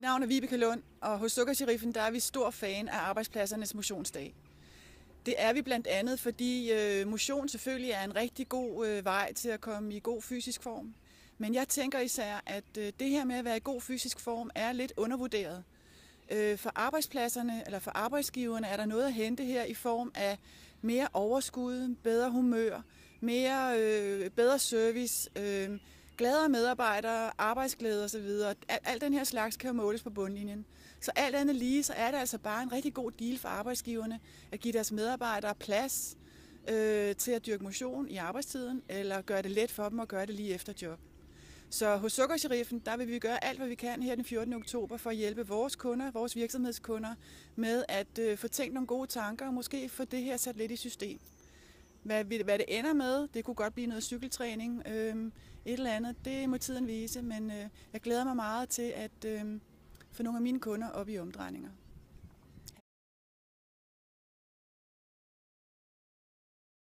Navnet er Vibeke Lund, og hos Sukkersheriffen der er vi stor fan af arbejdspladsernes motionsdag. Det er vi blandt andet, fordi motion selvfølgelig er en rigtig god vej til at komme i god fysisk form. Men jeg tænker især, at det her med at være i god fysisk form er lidt undervurderet. For arbejdspladserne eller for arbejdsgiverne er der noget at hente her i form af mere overskud, bedre humør, bedre service, gladere medarbejdere, arbejdsglæde osv. Alt den her slags kan jo måles på bundlinjen. Så alt andet lige, så er det altså bare en rigtig god deal for arbejdsgiverne at give deres medarbejdere plads til at dyrke motion i arbejdstiden, eller gøre det let for dem at gøre det lige efter job. Så hos Sukkersheriffen, der vil vi gøre alt, hvad vi kan her den 14. oktober for at hjælpe vores kunder, vores virksomhedskunder, med at få tænkt nogle gode tanker og måske få det her sat lidt i system. Hvad det ender med, det kunne godt blive noget cykeltræning, et eller andet, det må tiden vise, men jeg glæder mig meget til at få nogle af mine kunder op i omdrejninger.